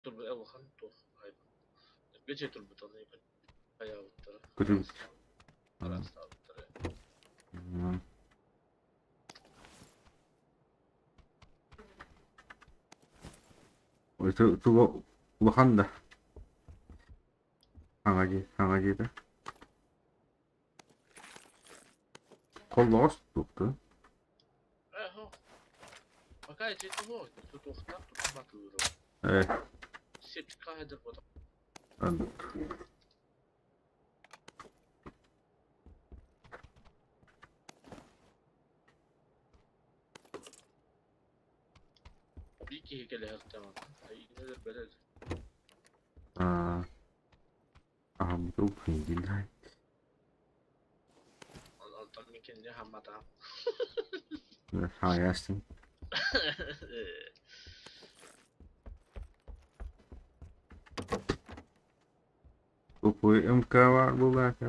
Dur bu Evohan dur. Hayır. Gece dur bu tane ben. Ayağı bitti. Kırık. Arası da bitti. Itu bahan dah. Hang aja dah. Kolos tuttu. Ho. Bakay ciddi bu. Tutuktan tutmatıyorum. Evet. Septik kahedir bu da. Anladık. Bir iki hekeli her zaman. Ay nedir böyle. Aha bu değil. Altan mümkün ne hamada. Hayasın. Bu MK var bu belki.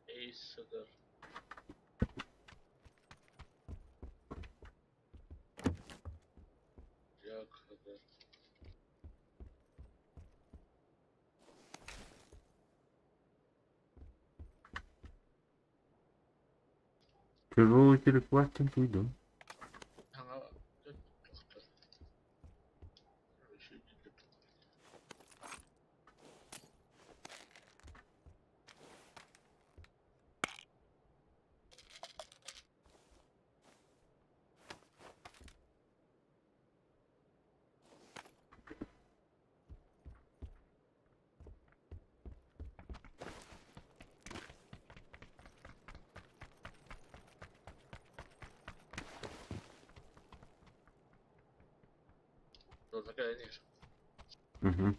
Ace'dir. Jack'dır. Тяжелый перехватчик видел. Hanga yoktur. Şey ciddi. Orada kaynıyor. Hı hı.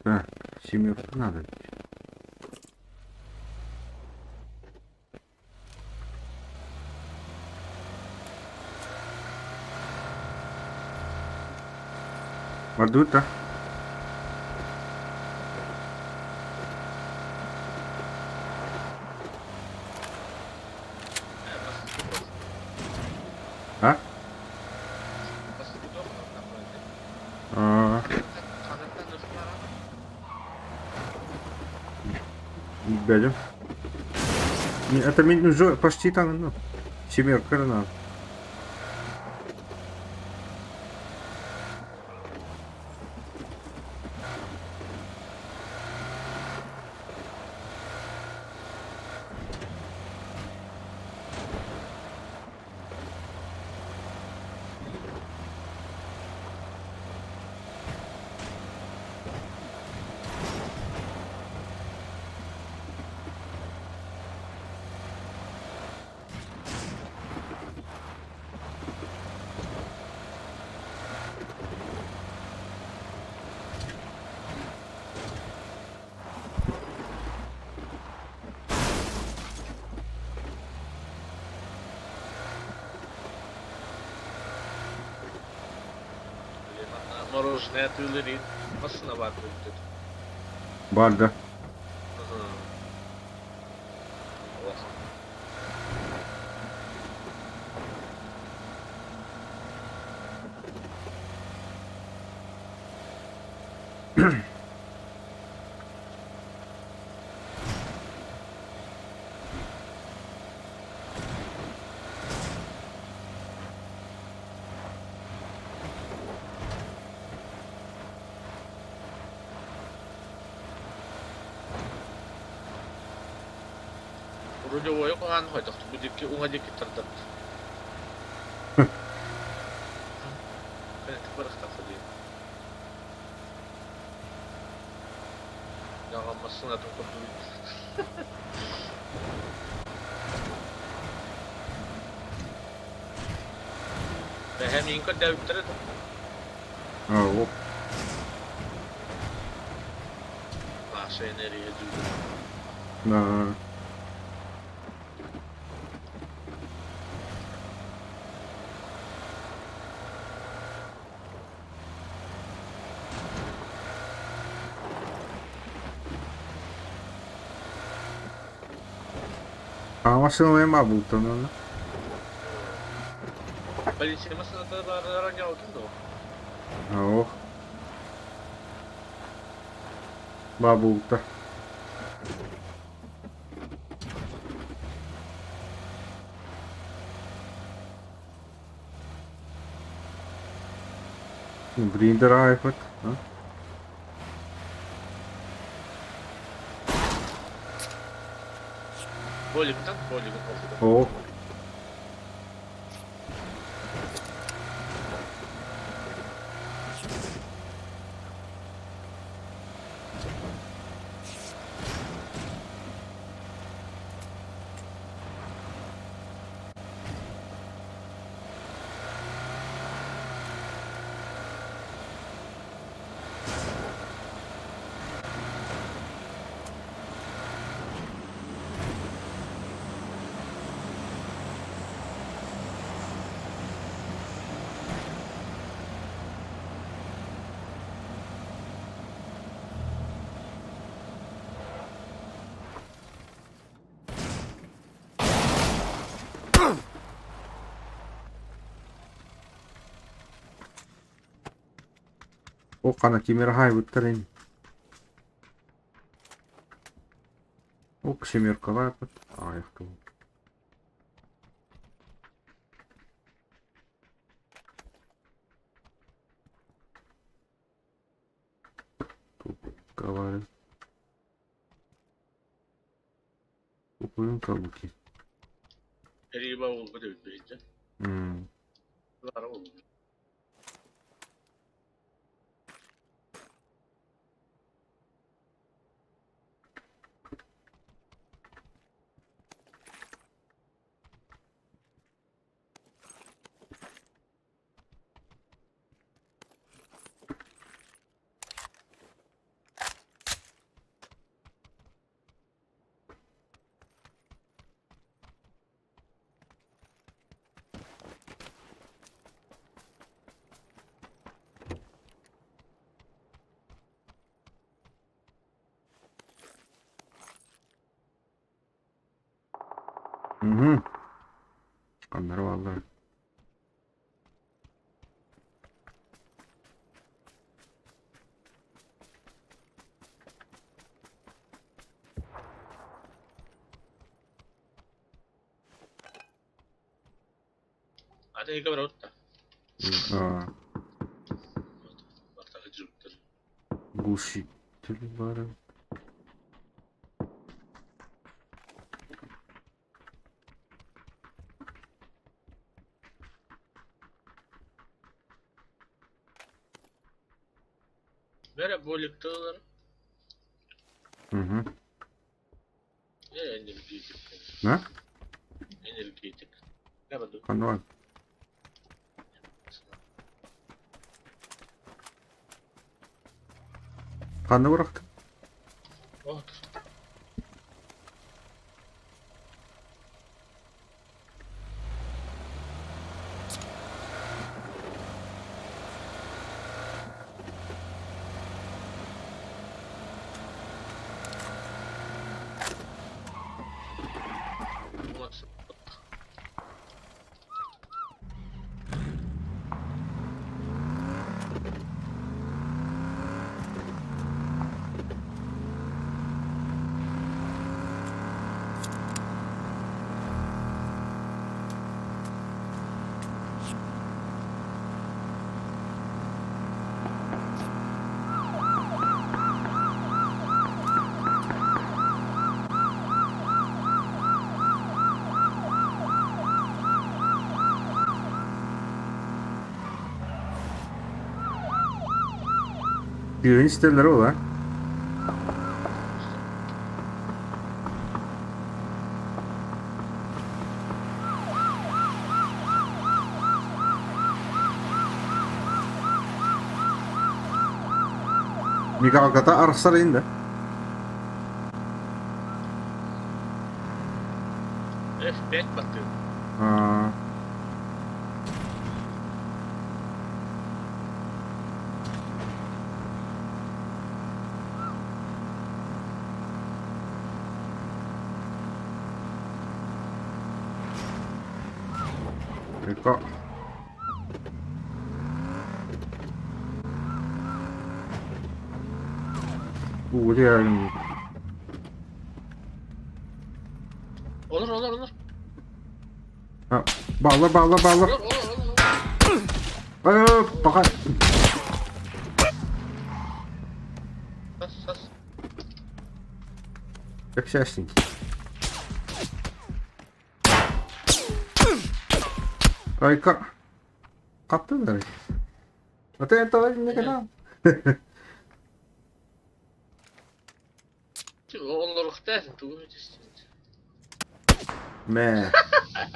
Так, семерку надо. Мордута. А? Basit bir dok mu? Kanattan da şunlar ama. Бядем. Это уже почти там, ну. Семерка надо. Мороженое тюлерин. Masına var dedi. Барда. Рулевой оған қойдық. Бүдекке оңа деке тұрдық. Кәнетік бір ықтақы дейін. Яған масына тұнқыр дүрейді. Ve hem inka devletleri de. Оп. Naşı nereye düğün. Да. Masih main mabuk tuh nona. Полиция нас роняла туда. Oh, mabuk tuh. Vrienden eigenlijk. Huh? Болик там, болик. Oh, kana kimi rahaivuttelin. Oksimyrkka vaipat. Aihtuu. Kaveri. Kupuun kauki. Eri bavul böyle bir Var oğlum. Kanları vallahi. Ada ikan berapa? Aa, Bak hıcırıktır. gushi. Tülü bari. Böyle bolik tığlar. Energetik. Ne? Energetik. Ne bu? Kanı var. Kanı bıraktım. Oh. Güven siteleri o lan. Mikä kata arsarin de. F5 battı. Aa. Kok. Dia ini. Olur. Ha, bağla. Olur. Bakın. Sas. Yakışarsın. Ay kaptı da. Atento ne kadar. Onları ihtiyacın tuğucu. Man.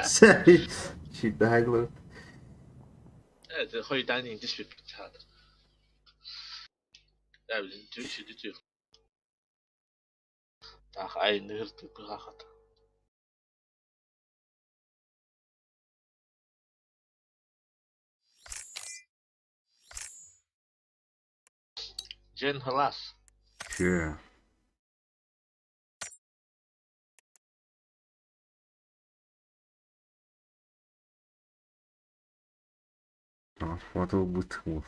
Sério? Shit, da Hagler. Evet,可以单宁继续补差的。Ja, we zijn natuurlijk. Daar ga je nu te praten. Jen helaas. Sure. Foto butuh.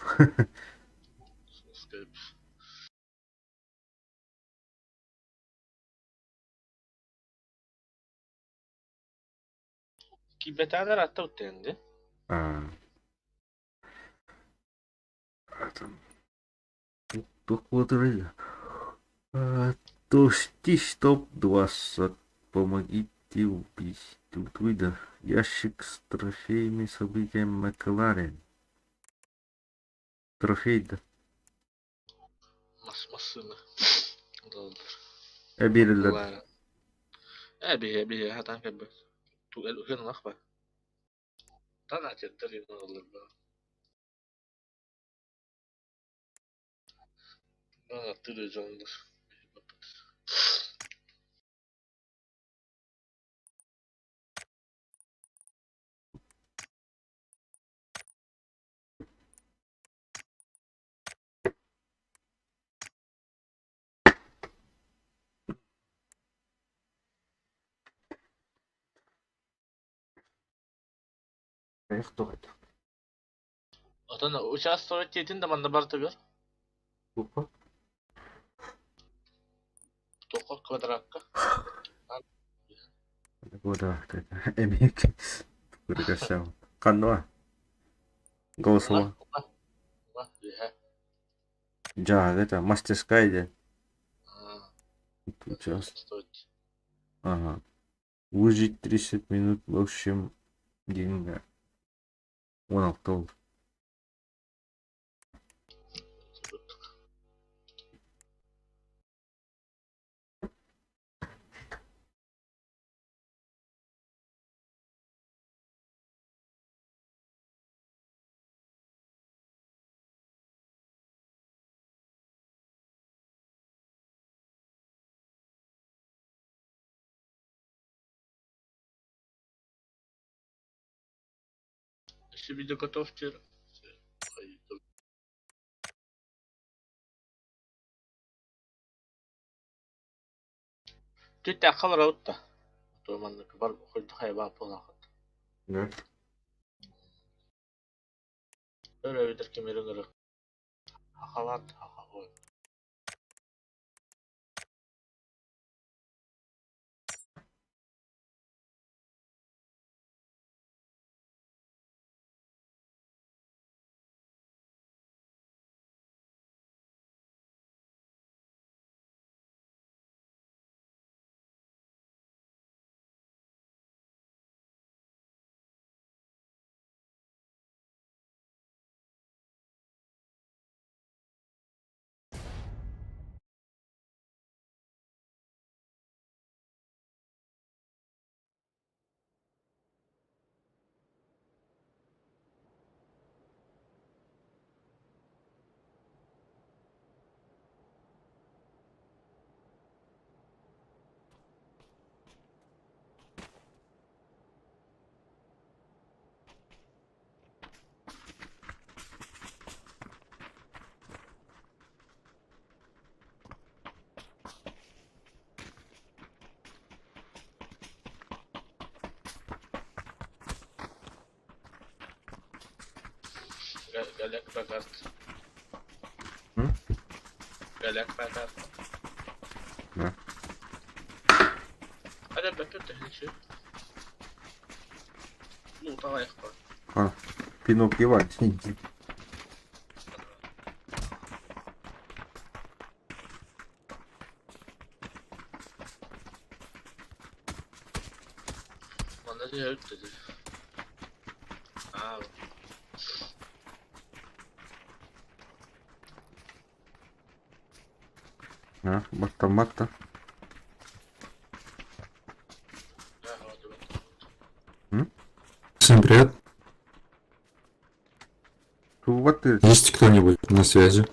Skype. Chi betana ratta uttende? Ah. Тут вот Толстись топ-20. Помогите убить. Тут выдох. Ящик с трофеями события Макларен. Трофей да. Masını. Doldur. Ebirler. Kulağına. Abi hatan kabı. Tu el uhen nakba. Tana çettir yine olur bu. Bana tırı canlıdır. Эх, кто это? Atana участвовать един de bana bartıgır. Опа. Tokar kvadrakka. Года это. Эмик. Пригощал. Канва. Голосово. Lihe. Да, это мастерская где? Сейчас. Стоит. Ага. Выжить 30 минут. В общем, деньги. 16 долларов. Если видео готовьте. Тетя хавра утта. То man кабар хойд хайба полахат. Да. Öyle bilir ki mirin. Hakalat hakalat. Galak Bagart. Hm? Galak Bagart. Да. Hadi bakıyorum da şey. Ну, давай их пар. А, пинок ебать. Bana diye öt dedi. Aa, А, бата-мата. ya hadi bakalım. Всем привет. Ту Есть кто-нибудь на связи?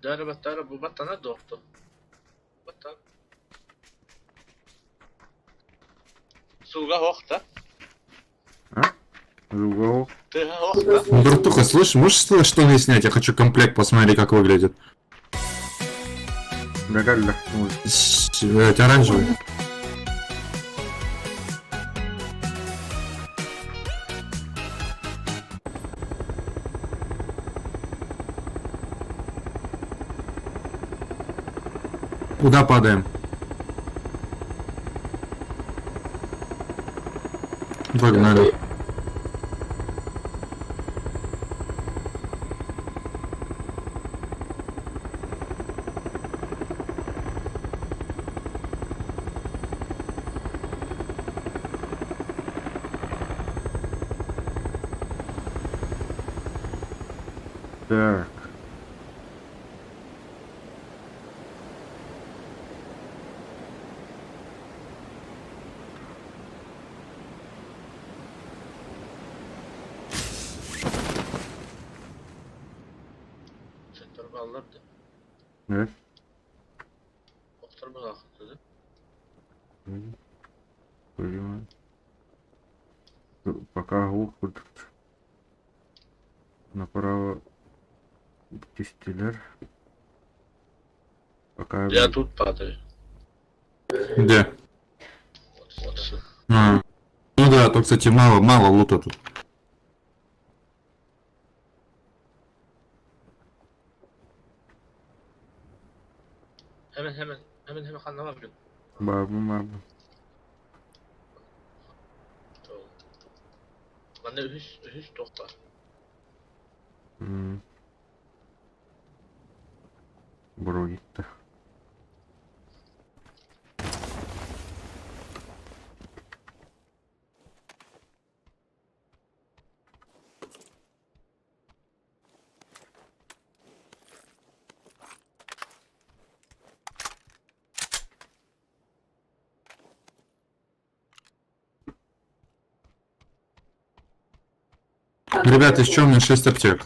Dara bu battana doktu. Battan. Suga hochta. Другого. Ты hochta. Братуха, слышь, можешь штаны снять? Я хочу комплект посмотреть, как выглядит. Дагальда. Оранжевый. Куда падаем? Погнали. Так. Sektör bağlardı. Evet. Doktor mu kalktı dedi. Понимаю. Пока глух будет. Направо дистиллер. Пока Я тут падаю. Где? Вот сюда. А. Ну да, тут, кстати, мало лута тут. Hemen kanlama bir gün. баба. Tamam. Bende ühüş doktor. Бродит-то. Ребята, еще у меня 6 аптек.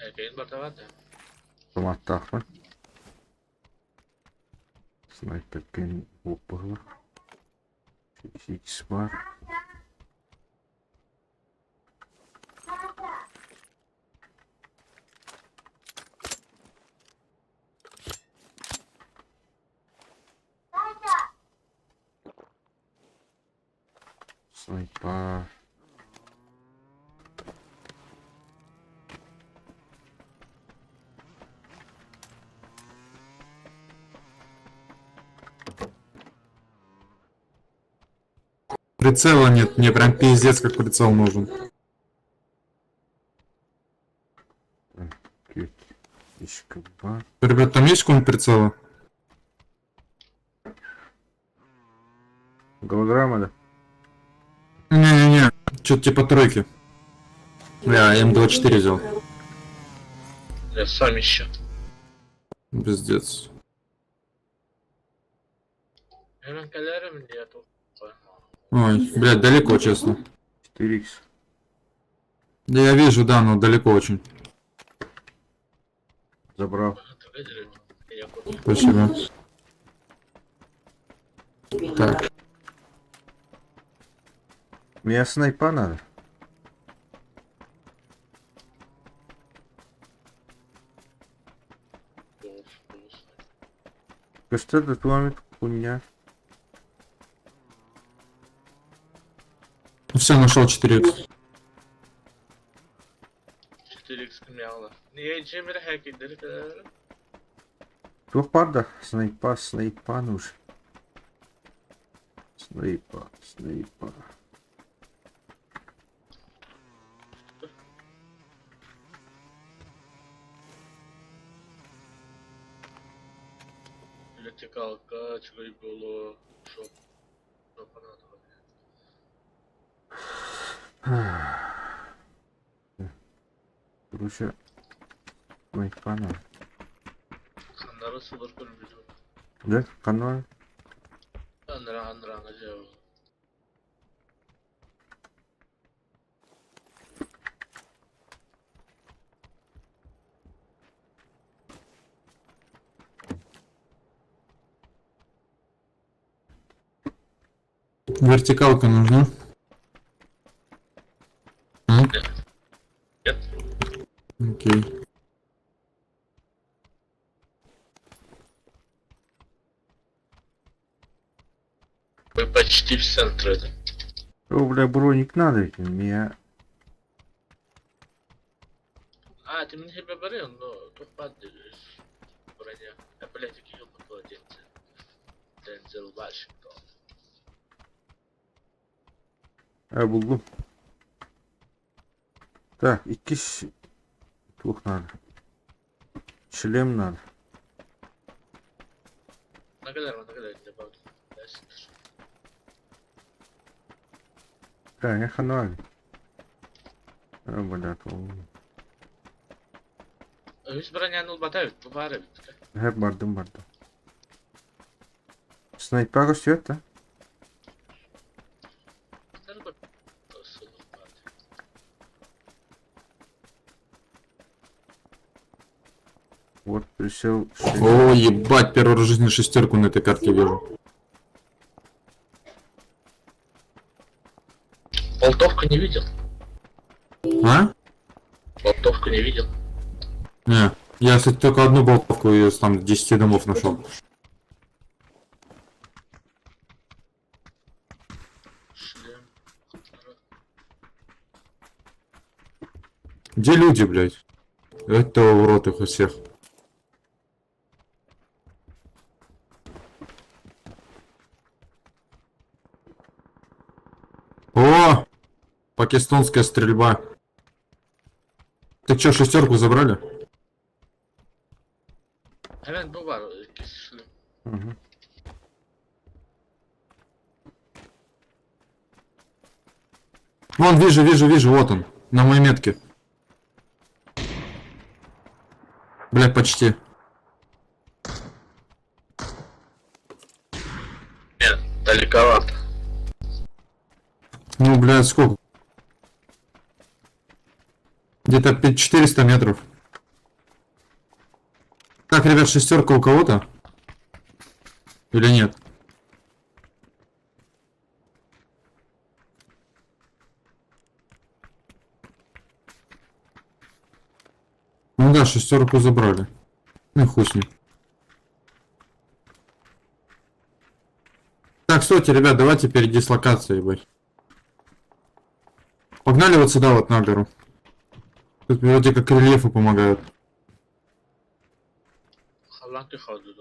Erkeğin barda var da. Томатаха. Снайперкен опыгла. Сикс бар. Снайпер. прицела нет, мне прям пиздец как прицел нужен. Ишкаба. Ребят, там есть какой-нибудь прицела? Голограмма, да? Не-не-не, что-то типа тройки. Я М24 взял. Я сам еще. Пиздец. МКЛР нету. Ой, блядь, далеко, честно. 4х. Да я вижу, да, но далеко очень. Забрал. Я купил. Спасибо. Так, Мне снайпа надо. Что тут ломит хуйня? все, нашел 4х. 4x кмяла. Niye Cemre hackingleri kadar? Çok pardon. Снайпа нужен. Снайпа. Вертикалка, чего было, шоп. Короче, снайпа надо. Kanları sıvır kırmızı. Да? Канал? Anra acaba. Вертикалка нужна. М? Нет. Окей. Мы почти в центре. О, бля, броник надо ведь. Меня... А, ты мне себя говорил, но тут падаешь. Броня. Я, блядь, такие ебаные Дензел Вашингтон. Buldum. Так, 2 тух надо. Шлем надо. Ne kadar ne bak. Так, я ханали. Бля, Biz bronyanı batıyor. Bu var ya. hep bardım. Снайпа gösteriyor da. Вот присел. О, ебать, первый раз в жизни шестерку на этой карте вижу. Болтовку не видел. А? Болтовку не видел. Не, я, кстати, только одну болтовку из там 10 домов нашел. Шлем. Где люди, блядь? Это в рот их у всех. О! Пакистанская стрельба. Ты чё, шестерку забрали? Evet bu var. Шлем. Угу. Вон, вижу, вот он. На моей метке. Блядь, почти. Нет, далековато. Ну, блядь, сколько? Где-то 400 метров. Так, ребят, шестерка у кого-то? Или нет? Ну да, шестерку забрали. Ну хуй с ним. Так, стойте, ребят, давайте передислокация, ебать. Погнали вот сюда, вот на гору. Тут вроде как рельефы помогают. Халанки ходят.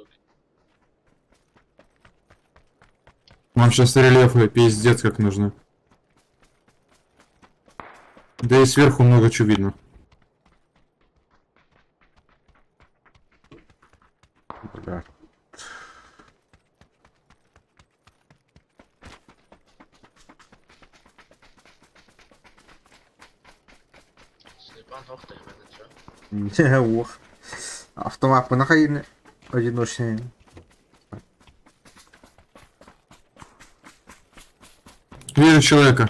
Вам сейчас рельефы пиздец как нужны. Да и сверху много чего видно. Бля. Сліпан гохтає мене, чо? Не, ох. Автомат нахай одиночний. Вижу человека.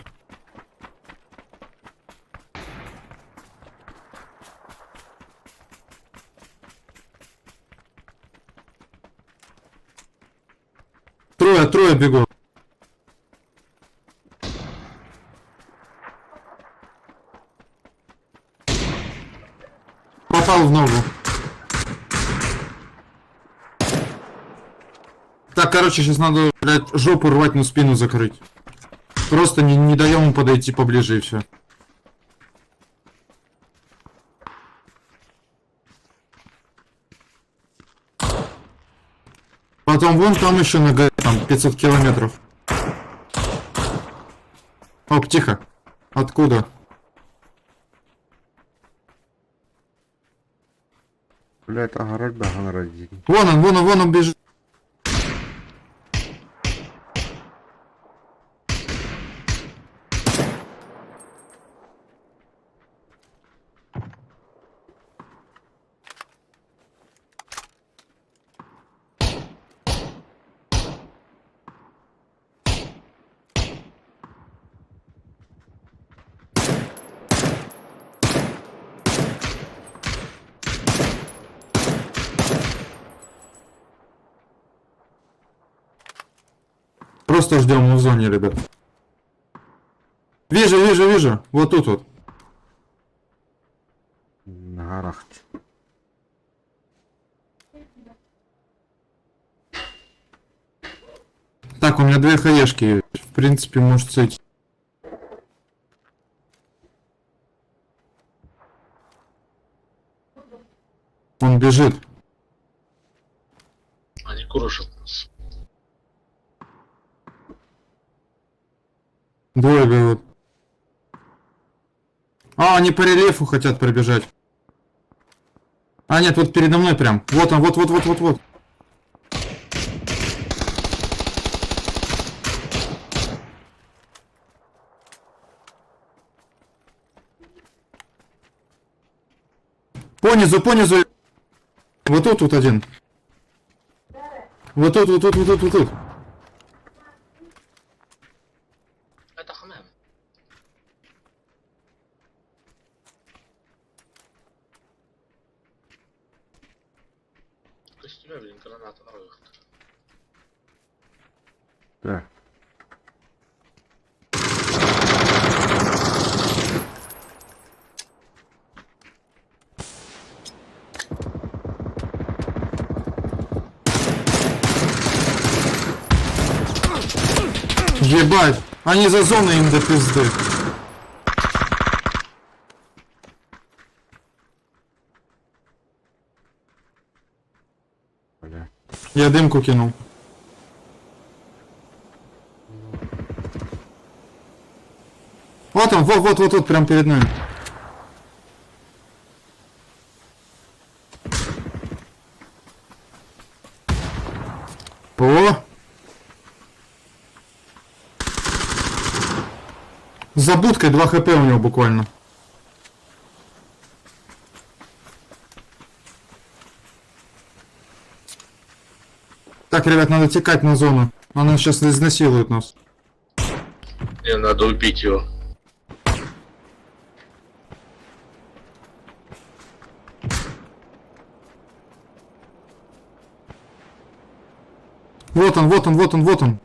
Трое бегут. Попал в ногу. Так, короче, сейчас надо, блядь, жопу рвать, но спину закрыть. Просто не даем ему подойти поближе и все. Потом вон там еще на горе, там 500 километров. Оп, тихо. Откуда? Бля, это город баган родили. Вон он бежит. Просто ждем, мы в зоне, ребят. Вижу. Вот тут вот. На горах. Так, у меня две хаешки. В принципе, может сойти. Он бежит. Они крушат нас. Двое бегут. А, они по рельефу хотят пробежать. А, нет, вот передо мной прям. Вот он, вот. Понизу. Вот тут один. Вот тут. Это хамем. В костюме, блин, граната на выход. Да. Ебать, они за зоной им до пизды. Бля. Я дымку кинул. Вот он, вот, прям перед нами. О! За будкой 2 хп у него буквально. Так, ребят, надо текать на зону. Она сейчас изнасилует нас. Мне надо убить его. Вот он.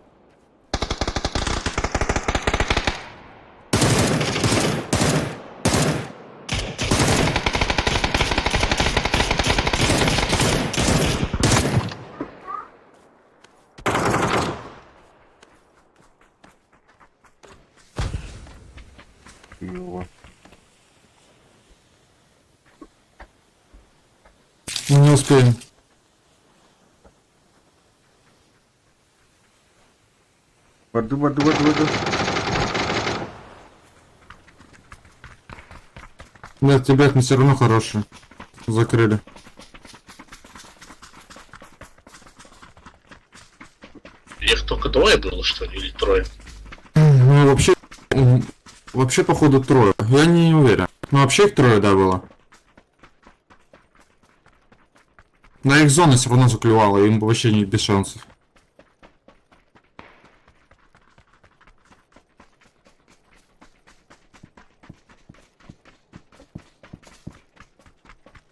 Его. Не успеем. В аду. Нет, ребят, мы все равно хорошие. Закрыли. Их только двое было, что ли, или трое? Ну, вообще, походу, трое. Я не уверен. Ну, вообще их трое, да, было. На их зоны все равно заклювало, им вообще не без шансов.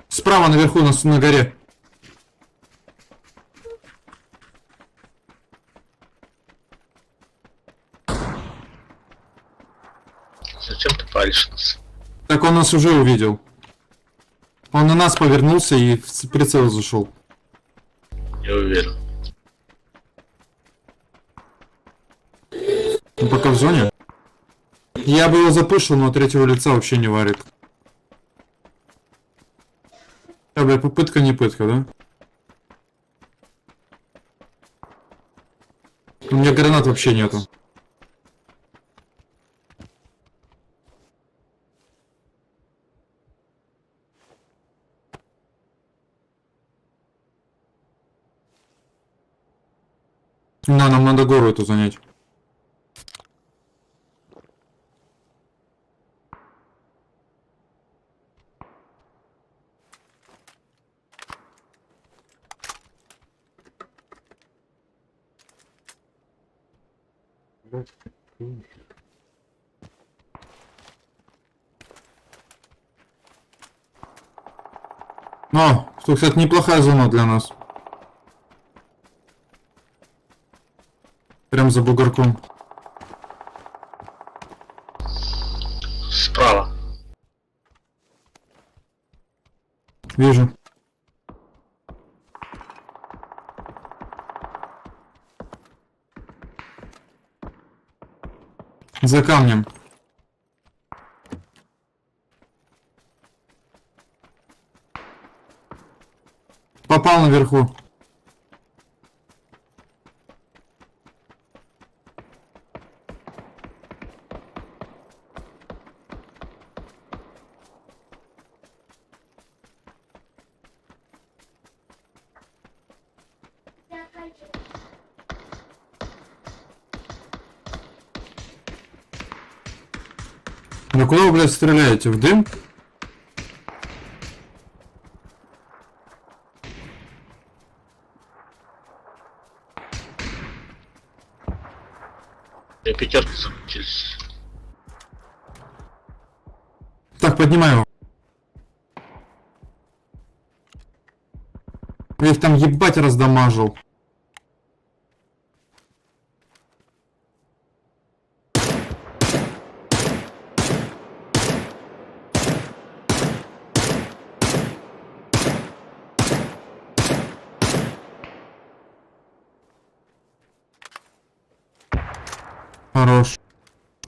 Справа наверху, на горе. Зачем ты палишь нас? Так он нас уже увидел. Он на нас повернулся и в прицел зашел. Не уверен. Он пока в зоне. Я бы его запушил, но третьего лица вообще не варит. Попытка не пытка, да? У меня гранат вообще нету. Нам надо гору эту занять. О, тут, кстати, неплохая зона для нас. Прям за бугорком. Справа. Вижу. За камнем. Попал наверху. Ну куда вы, блядь, стреляете? В дым? Я пятерки закончились. Так, поднимаю. Я их там ебать раздамажил. Хорош.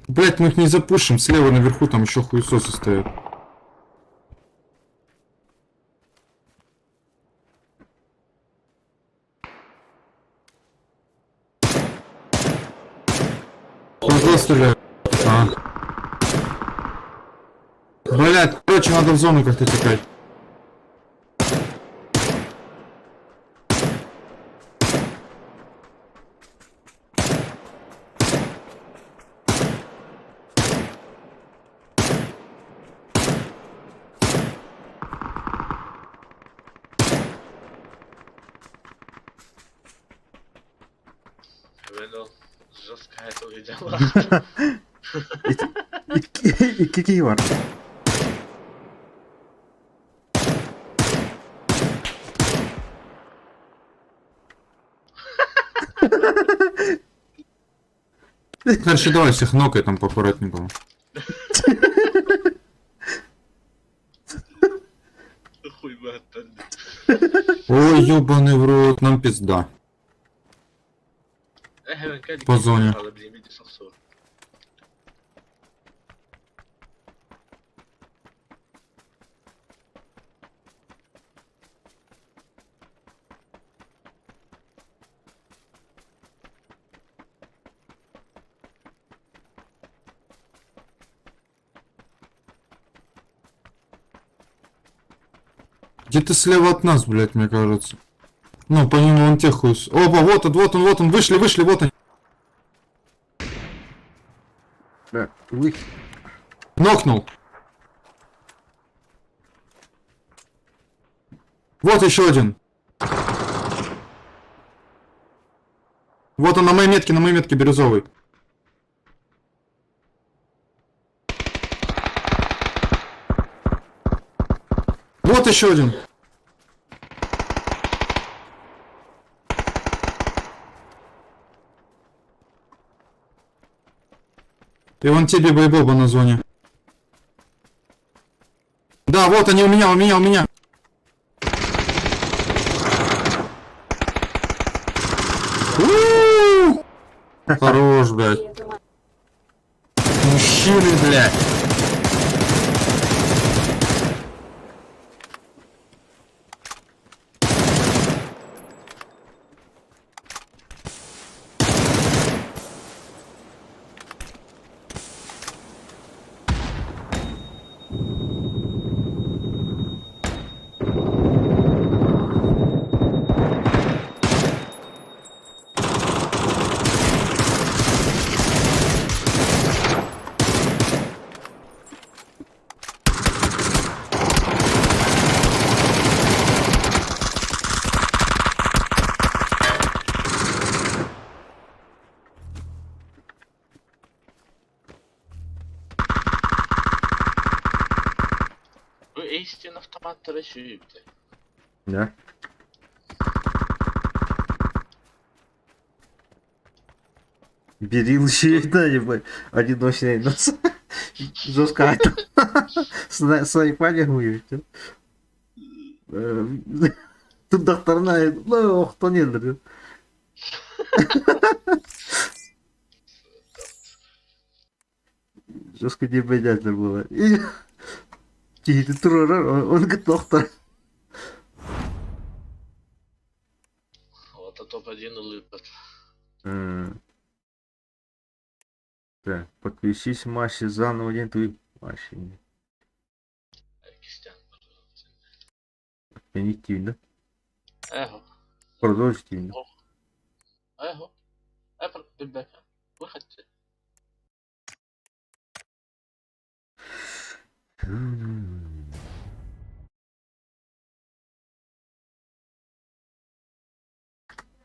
Блять, мы их не запушим. Слева наверху там еще хуесосы стоят. Куда стреляют? А. Блять, короче, надо в зону как-то текать. Видно, жестко это увидела. İki kişi var. Короче, давай всех нокай там по аккуратненькому. Хуй бы оттуда. Ой, ёбаный в рот, нам пизда. По зоне. Где-то слева от нас, блядь, мне кажется. Ну, помимо вон тех хуй. Опа, вот он, вышли, вот они. Да, вы... Нокнул. Вот еще один. Вот он на моей метке бирюзовый. Вот еще один. И вон тебе бойбоба на зоне. Да, вот они у меня. У-у-у! Хорош, блядь. Мужчины, блядь. Bu East'in автоматтары шүйіпті. Да. Берил еще да, ебать. Одиночный нас. Жестко это. Снайпали хуй. Тут докторная, ну, кто не дры. Жестко непонятно было. И... Какие-то троры, он говорит, доктор. Вот а топ-1 улыбок. Так, подключись Масе заново, нет твоей Масе. Кистян, пожалуйста. Финитивно. Его. Продолжительно. Его. Эпр, бебека. Выходите.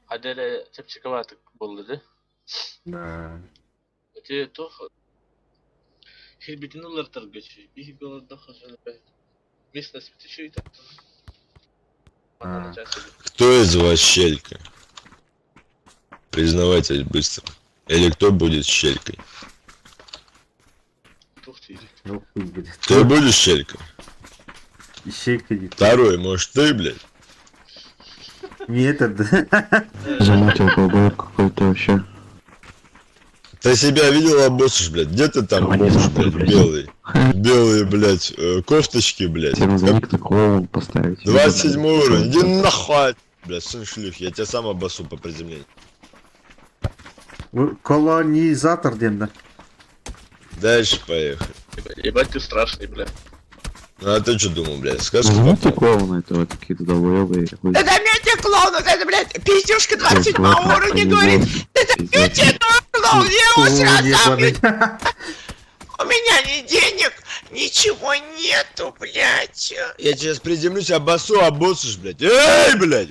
Hadere tepçikavatık bolladı. Да. Öte toh. Hilbitin ulartır geçiyor. Bir golda хожу. Местность еще и так. Кто из вас щелька? Признавайтесь быстро. Или кто будет щелькой? Ну хуй, блядь. Ты будешь щелькой? Ищейка не. Второй, может ты, блядь? Не это, да. Заметил голубой какой-то вообще. Ты себя видел, обоссышь, блядь? Где ты там Молодец, обоссышь, блядь, блядь. белый? Белые, блядь, кофточки, блядь. Всем за ник клоун поставить. 27 уровень, иди нахуй! Блядь, сын шлюх, я тебя сам обоссу по приземлению. Колонизатор, да. Дальше поехали. Ебать ты страшный, бля. Ну а ты что думал, блядь? Скажи, Заметьте попал. клоуна этого, какие-то долбоебые. Заметьте клоуна, это, блядь, пиздюшка 27 уровня говорит. Заметьте клоун, я его сразу забью. У меня ни денег, ничего нету, блядь. Я сейчас приземлюсь, обоссышь, блядь. Эй, блядь!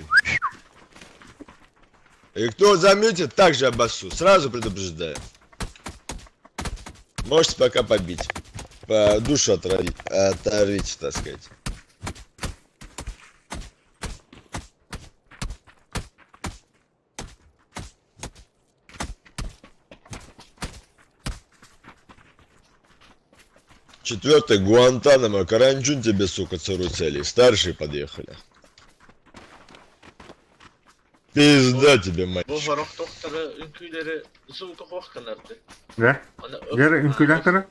И кто заметит, так же обоссу. Сразу предупреждаю. Можете пока побить. По душу оторвите, так сказать. Четвертый Гуантанамо, каранчун тебе, сука, цару цели. Старшие подъехали. Пизда тебе, мать. Bu varok doktoru ünküleri zıvkı hoşkanardı. Да? Вера, инкулятора?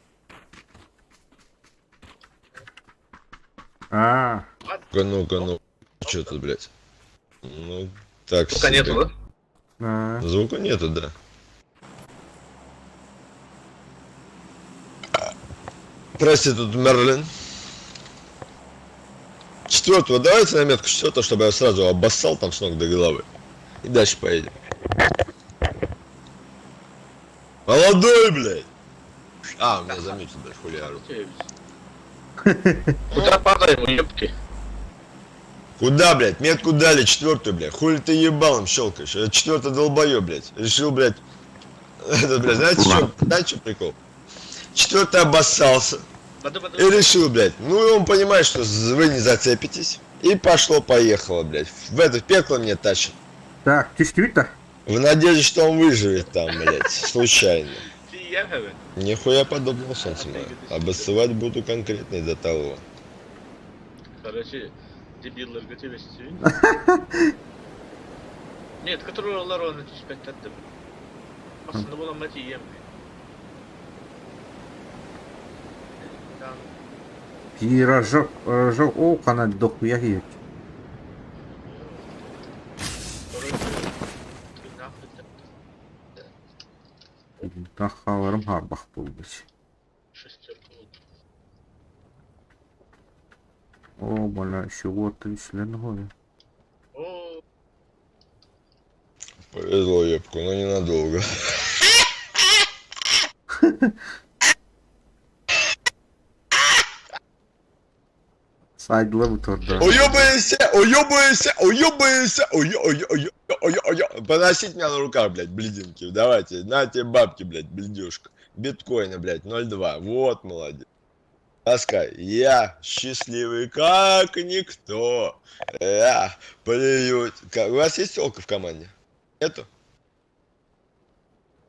А, Ну-ка, ну. Чё тут, блядь? Ну, так Звука себе. нету, да? а. Звука нету, да. Прости, тут Мерлин. четвертого, давайте на метку четвертого, чтобы я сразу обоссал там с ног до головы. И дальше поедем. Молодой, блядь! А, у меня заметил, блядь, хули я ору. Куда падаем, уебки? Куда, блядь? Метку дали, четвертую, блядь. Хули ты ебалом щелкаешь? Это четвертый долбоёб, блядь. Решил, блядь. Это, блядь, знаете, что прикол? Четвертый обоссался. И решил, блядь. Ну и он понимает, что вы не зацепитесь. И пошло-поехало, блядь. В это пекло мне тащит. Так, действительно. В надежде, что он выживет там, блядь. Случайно. Я говорю. Нихуя подобного, солнце мое. Обоссывать буду конкретно из-за того. Короче, дебилы готовились. Нет, которого Ларона тиш 5 таттım. Aslında bu lamacı yiyemiyor. Там, Пирожок, рожок, о, канат дохуя есть. короче, ты нахуй таптın. Тахаларым харбах булбыч. Шестерку. О, бля, чего-то член гоя. О, Повезло ебку, но ненадолго. Сайдла бутерда. Уёбаешься, уёбаешься, уёбаешься, поносить меня на руках, блядь, блединки. Давайте, на тебе бабки, блядь, бледюшка. Биткоина, блядь, 0,2. Вот, молодец. Таскай. Я счастливый, как никто. Я плюю. У вас есть тёлка в команде? Нету?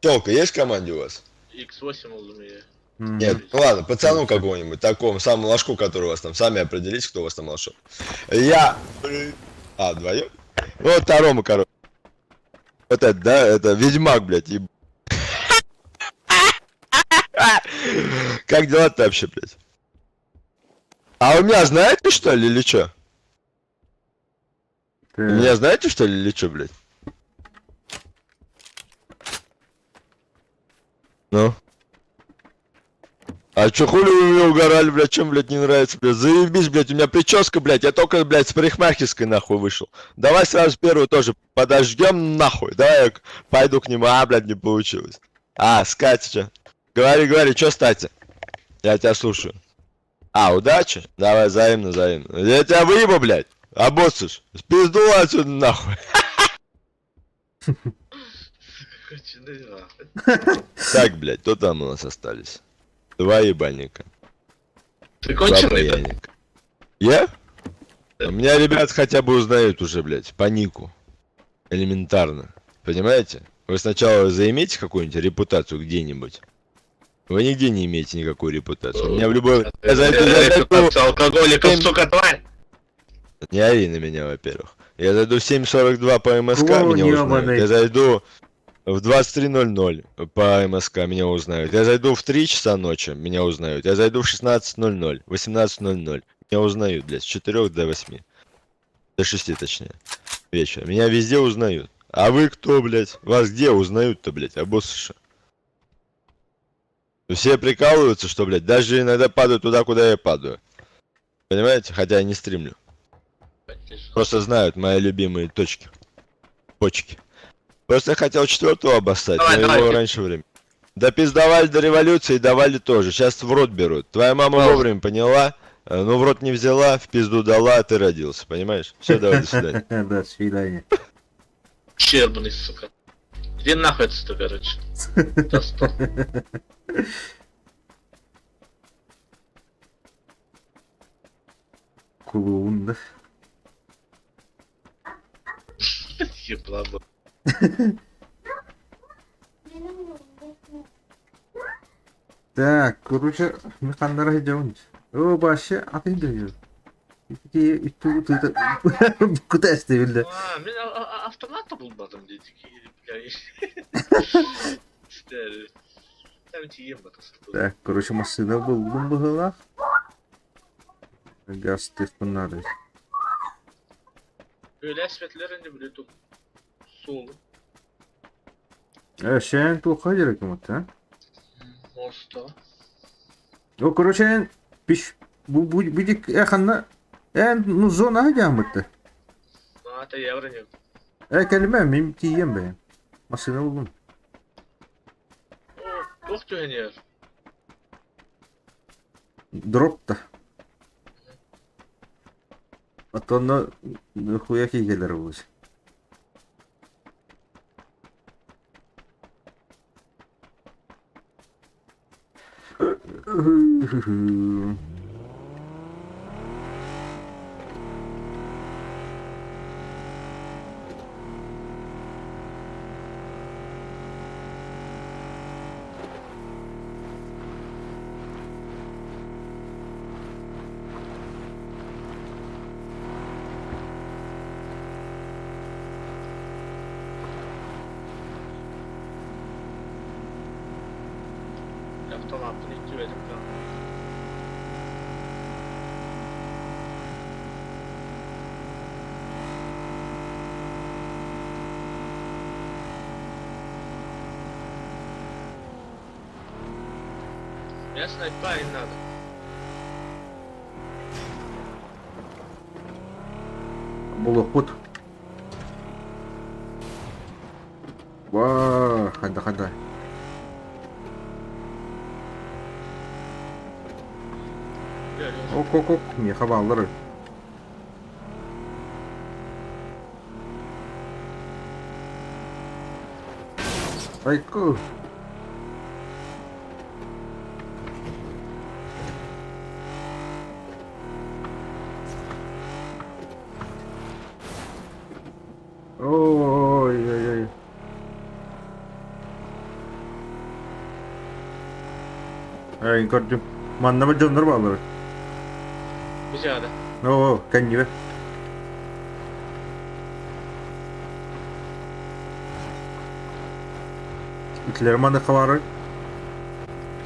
Тёлка есть в команде у вас? X8 oldum ya. Нет, ну ладно, пацану какому-нибудь, такому, самому ложку, который у вас там, сами определитесь, кто у вас там ложок. Я... А, вдвоем? Ну, вот второму, короче. Вот это, да, это Ведьмак, блядь, еб... Как дела-то вообще, блядь? А вы меня знаете, что ли, или чё? Вы меня знаете, что ли, или чё, блядь? Ну? А чё хули вы меня угорали, блядь, чем, блядь, не нравится, блядь? Заебись, блядь, у меня прическа, блядь, я только, блядь, с парикмахерской, нахуй, вышел. Давай сразу первую тоже подождем, нахуй. Давай я пойду к нему, а, блядь, не получилось. А, с Катей чё? Говори, чё с Татей? Я тебя слушаю. А, удачи? Давай, взаимно. Я тебя выебу, блядь, обоссышь. Спизду отсюда, нахуй. Так, блядь, кто там у нас остались? Два ебальника. Ты Два конченый, да? паяника. Я? У меня ребят хотя бы узнают уже, блядь, по нику. Элементарно. Понимаете? Вы сначала заимеете какую-нибудь репутацию где-нибудь. Вы нигде не имеете никакую репутацию. У меня в любой... Я зайду... Алкоголиков, сука, тварь! Не ори на меня, во-первых. Я зайду в 7:42 по МСК, О, меня узнают. ёбаный. Я зайду в 23:00 по МСК, меня узнают. Я зайду в 3 часа ночи, меня узнают. Я зайду в 16:00, 18:00. Меня узнают, блядь, с 4 до 8. До 6, точнее. Вечера. Меня везде узнают. А вы кто, блядь? Вас где узнают-то, блядь, обоссыши? Все прикалываются, что, блядь, даже иногда падают туда, куда я падаю. Понимаете? Хотя я не стримлю. Просто знают мои любимые точки. Почки. Просто я хотел 4-го обоссать, Давай, но его давай. раньше времени. Да пиздовали до революции, давали тоже. Сейчас в рот берут. Твоя мама вовремя поняла, ну в рот не взяла, в пизду дала, а ты родился, понимаешь? Все, давай, до свидания. До свидания. Щербаный, сука. Иди нахуй отсюда, короче. Достал. Клоун, да? Еблабо. Так, короче, мы ханнара идем. О, башы, атың дойду. Куда оставили? Мен автоматта bulmadım dedi ki. İşte. Там тием батасы. Так, короче, машина булдым бұғыла. Газ тефтонары. Böyle esvetlerinde bile top. Solu. Шен толқа керек емет, а? Mosta. О, короче, пиш... Будик яқында Ну зона гамыты. Ну, это евро не. Kelime mim tiyem ben. Masada buldum. О, ух ты, генер. Drop da. Atonna huya ki gelir bu. Автоматтын икки ведим да. Я снайпа не надо. Булык Ваа, хада. Gel. Ok, меха балдыры. Айку. Ой. Ай, gördüm. Manlama canları bağları. Bir ziyade. Oo, kan gibi. İtleri manda kavarı.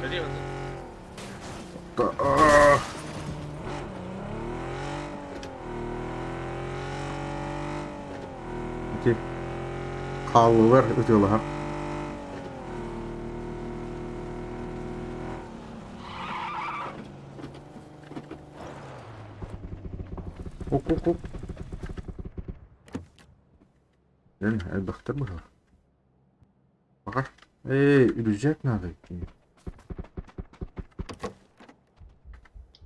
Ne diyorsun? İki. Kallılar ötüyorlar ha. Ok. Yani elbette bu. Bakar. Ürecek nerede ki?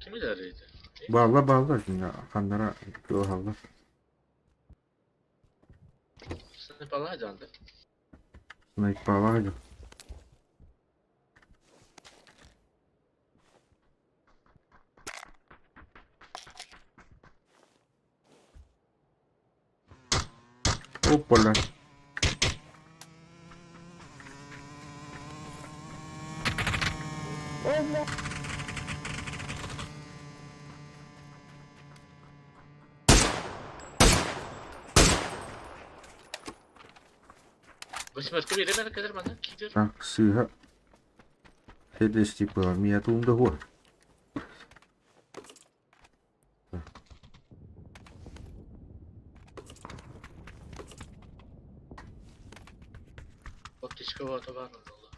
Kim ileriydi? Bağla. Şimdi kanlara yollar. Sniper'laydı anda. Sniper bağlaydı. Hoppala. Восьмерка бери beni kadar bana. Gider. Так, сыга. Следующий типа, меня тут договор. Optiska vata var mı valla?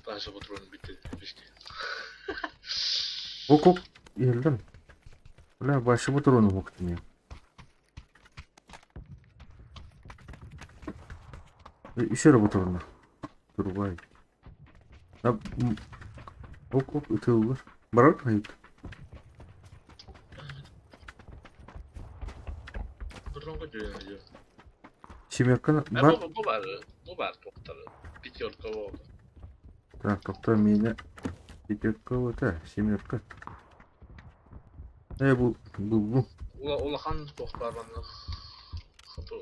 Даже вот рон bitti. Ok. Geldim. Bля, başımı drone'u baktım ya. İşe robotoruna. Dur vay. Ok ötüyorlar. Bırak hayır. Ronga diyor. Семерка Ha бар. bu var doktor. Пятерка oldu. Так, кто меня? Пятерка вот, семерка. Bu. Ulahan doktor bana. Kapı.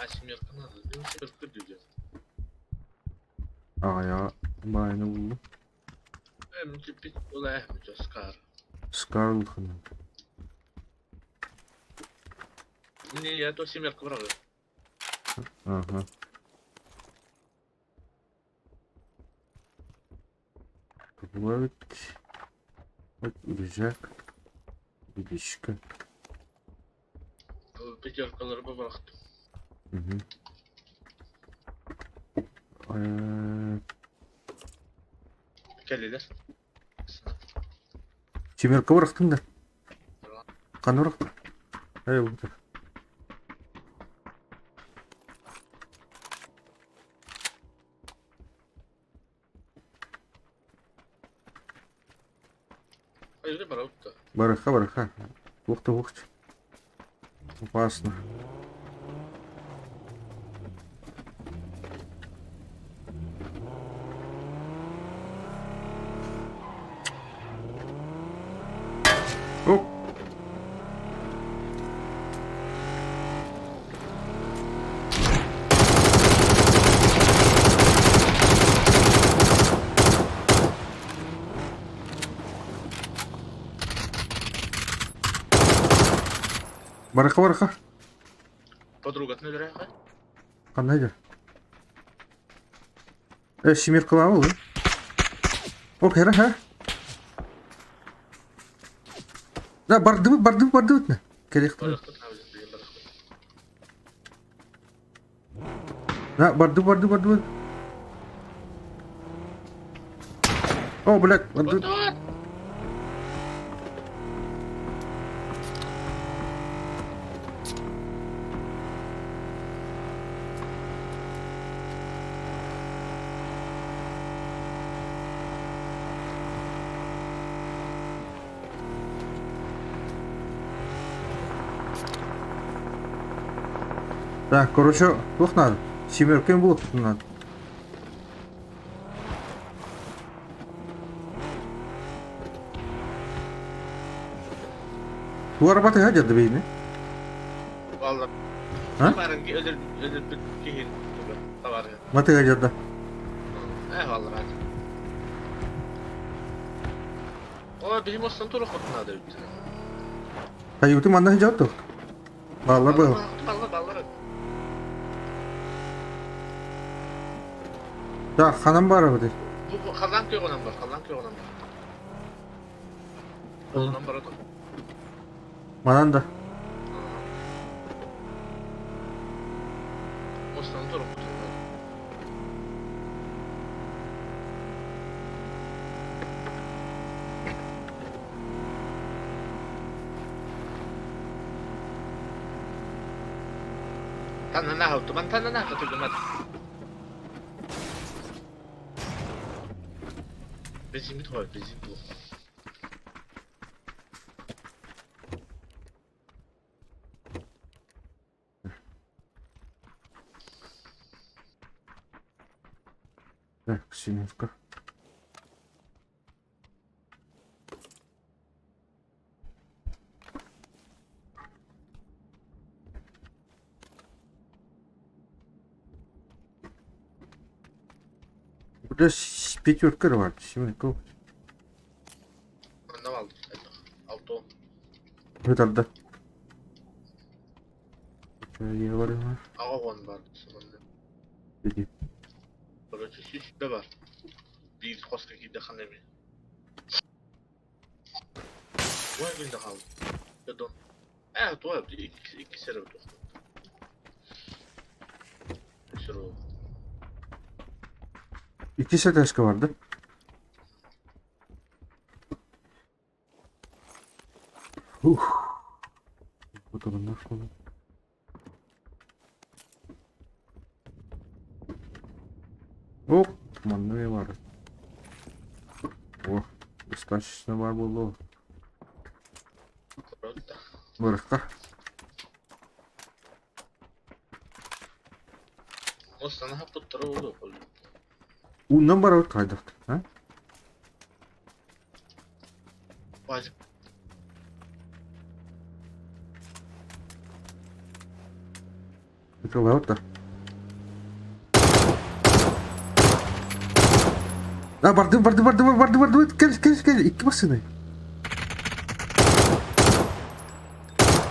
Семерка надо. Семерка diyor. Ya, bayını buldum. Hem tipi olay mı Oscar? Скарлхан. Не, я то семерка врага. Ага. Добавить. Вот, рюкзак. Водичка. Пятеркаларımı bıraktım. Угу. Keliler. Семерка бырықтың да. Қаны бырықтың. Бұлтыр. Hayır bara utta. Бараха. Ух ты. Опасно. Оп. Бараха. Подруга нөлөр ага. Қандай жер? Семерка алабыл, О, хера. Да, барды өтіне. Керек тұр. Баракта табыз деген баракта. Да, барды. О, блядь, барды. Ото! Так, короче, плохо надо. Семерка им было тут надо. Bu araba da hadi beyni. Vallahi. Ha? Barın ki ödül bir kehin. Tavarı. Mate hadi. Vallahi hadi. O bizim olsan turu kutuna da bitti. Hayır, tu mana hadi tuh. Vallahi bu. Vallahi. Ya hanım var arabada. Bu kazan köy olan var. Ondan var o da. Manan da. Olsan turu kutuna. Tanah katıldım. Bezim bu. Так, семерка. Burada пятерка var. Семерка. Ne aldım? Auto. Hıdarda. Yer var ya. Agon var. Sonunda. Dedi. Böyle şişte var. Bir koska gidi hanemi. Vay günde kaldı. Pardon. Evet o yaptı. İki sene oldu. Şuru. İki sedeska vardı. Bu da nasıl oldu? Оп, манные var. О, достаточно var было. Правда. Бырыққа. O sana hap tutturу oldu. Ondan var o kaydık. Ha? Vacip. Yıkıla orada. Ha vardı. Gel. İki basını.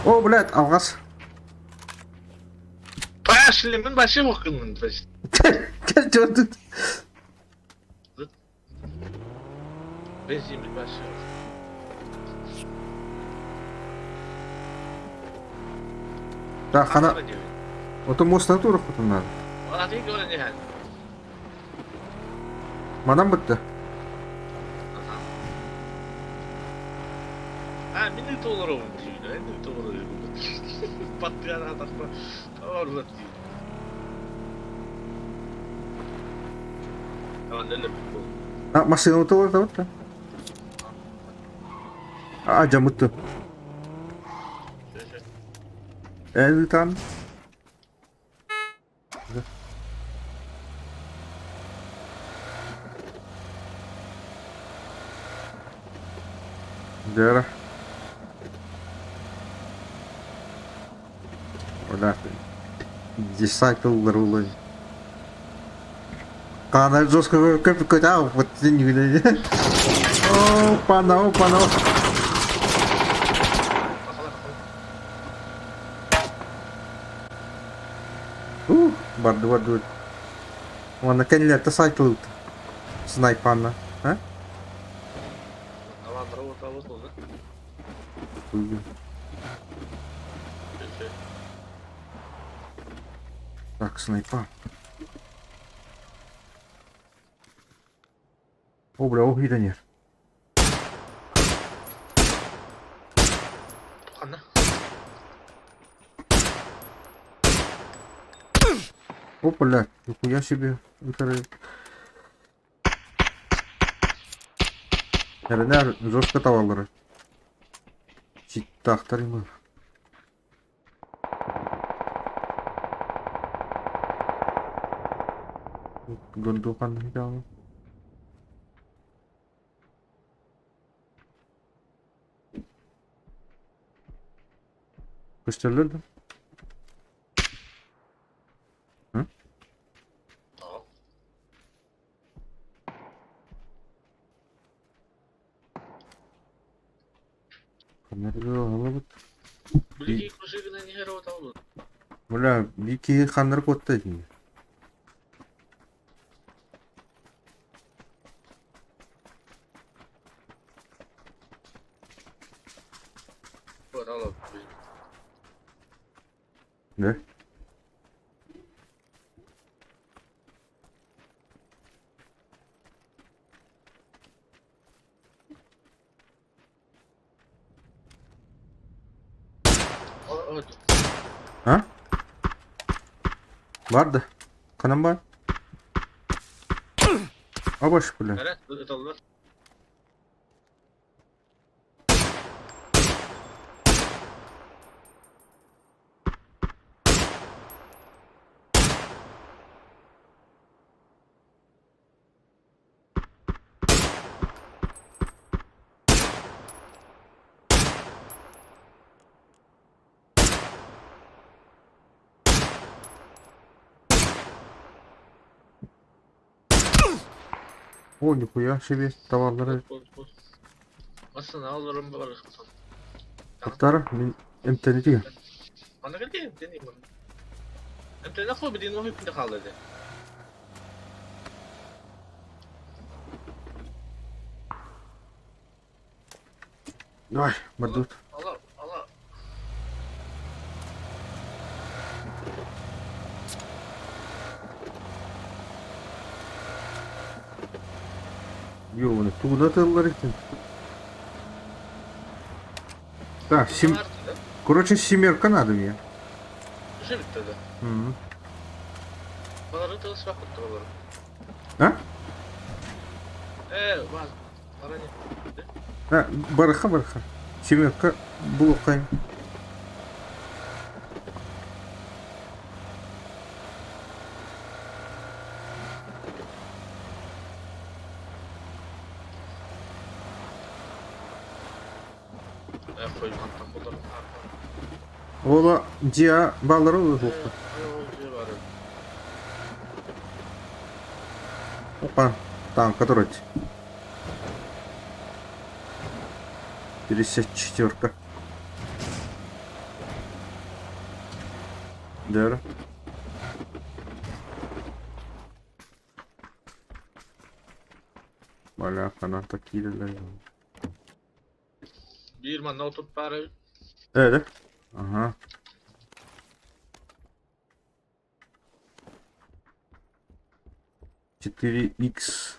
O блядь, algaz. Başlimin başı bakımın başı. Gel gördün. Bezimin başı. Да, хана. Вот он мост натура потом надо. Valla değil gören yani. Manam bitti. minut olur oğlum diyor. Minut olur. Patlayan atakla. Tamam diyor. Tamam ne bu? Ah, masih auto atau apa? Ah, jam itu. Itu kan. Daerah. Udah. Recycle улой. Karena Jos ke jauh buat sini gitu. Oh, panau. Bardu. Mana kan lihat cycle itu. Sniper Hah? Tamam bravo oldu. Так, снайпа. О, бля, огида нет. Ana. О, бля, нихуя себе. Nerede жестко tavalları. Ciddi aktarayım mı? Gundukan hidang. Gösterildi. Hı? Tamam. Kamerayı alalım. Блики кожигна не герой там. Бля, Вики Ханнер Коттеди. Вот алла. Да? О, А? Vardı. Kanım var. Abaş bile. evet, это алла. О, нихуя себе. Tavalları. Aslında alırım böyle. Aktarı. Emteni Ana geldi, deneyim onu. Hem de nasıl bir dinle hükümde kaldı. Ay, merdut. Allah. Ёбаный, куда ты ларитин? Так, короче, семерка надо мне. Уже bitti de. Hı. Bana da ıslah attı olarak. Ha? Var. Para ne? Ha, бараха. Семерка блокай. Koyman tam olarak. Ola dia баллары ушел. Опа, там, который 54-ка. Да. Бля, она такие дали. Bir man oturup bari Evet. Aha. Четыре X.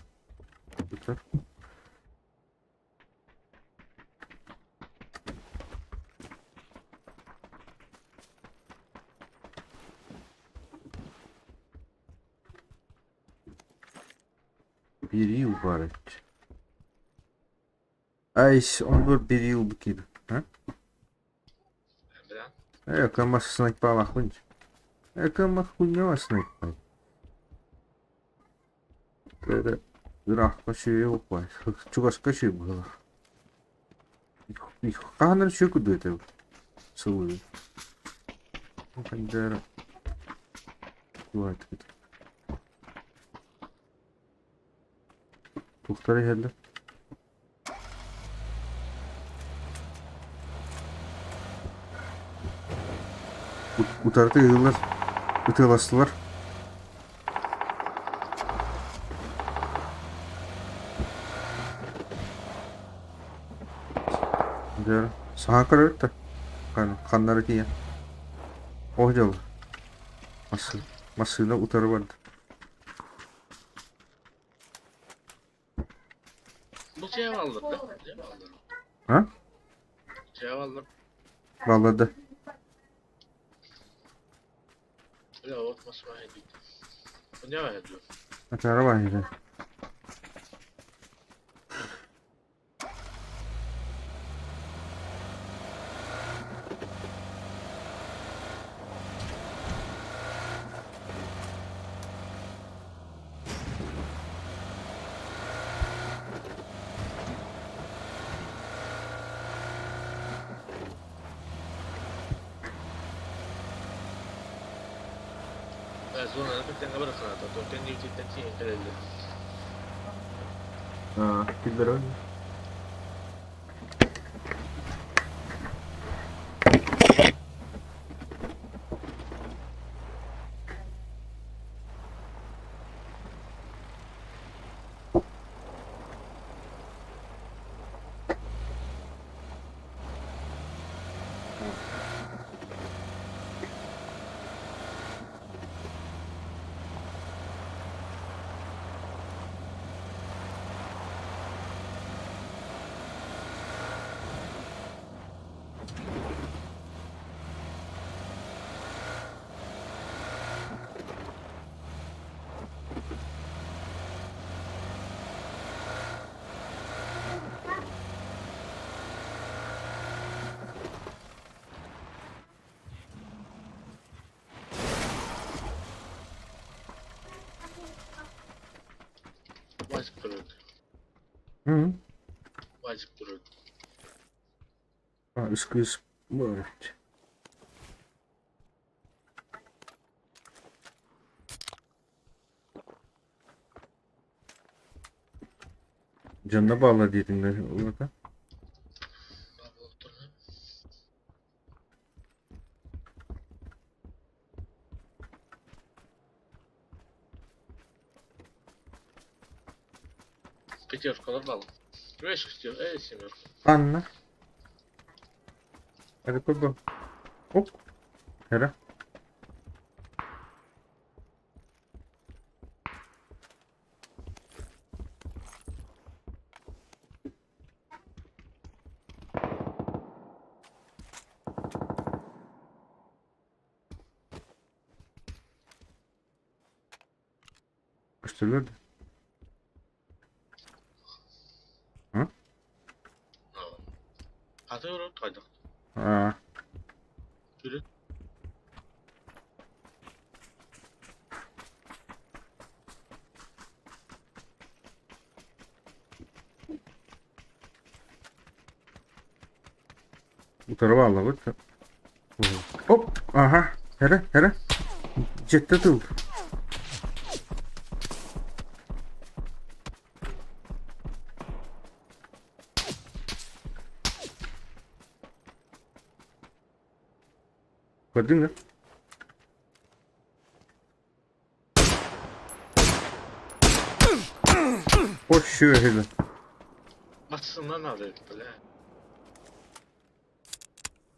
Bir yıl var et. Ay, onu bir yıl büküydü. Ha? Bilen. Yakınma sniper bakınca. Yakınma kunyama sniper. Böyle Irak'ta şey yok var. Çok başka şey bu. Kahanları şey kudu tabi. Sıvı. Pencere. Dua et git. Tuhtara geldi. Bu tarafta yığılır. Öte bastılar. Güzel. Sağa karar da. Kanları diye. Hocalı. Masıyla utarı vardı. Bu cevap aldım da. Cevap aldım. Ha? Cevap aldım. Vallahi de. Öyle olmasın var edildi. Bu ne var ediyor? Atara var yine. Zona bir tane bırakın hatta. Token yüksekten şey engelledim. Ha, kimler öyle? Vacip dururdu. Hı. Vacip dururdu. Ha, üsküz. Bu evet. Canına bağla diyordun da orada. Пятерку набрал. Видишь, семерку. Anla. Hadi koy bu. Hop. Hele. Gösteriyordu. Hadi yürü, hadi. Aa. Yürü. Bu tarafa al bak. Hop. Aha. Hele hele. Jette dur. Gördün mü? Koşuyor hele. Batsınlar ne alıyor böyle?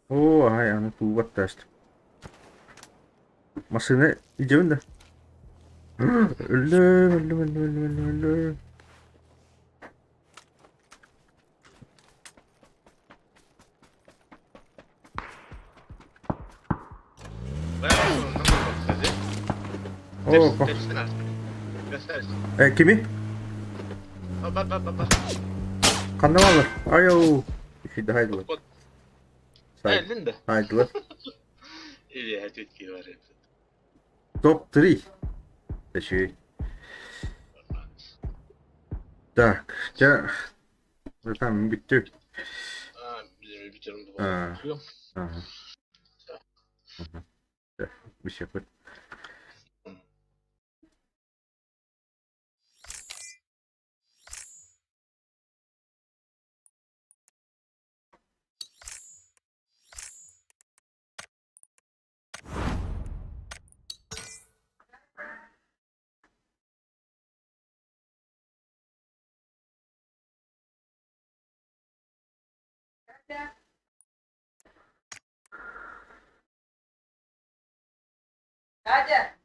Oo, hay ana kuvvet taştı. Masını cebinde. Öldüm. Ben nasıl Oo, göstersin artık. Göstersin. kimi? Kanavalar. Ayo. Şimdi haydi. Say. Linda. Haydi lan. Или ответки говорят. Топ-3. Точнее. Так. Там bitti. Bizim bir canım Ha. da var. Aha. Aha. Bir şey yapar. Hadi.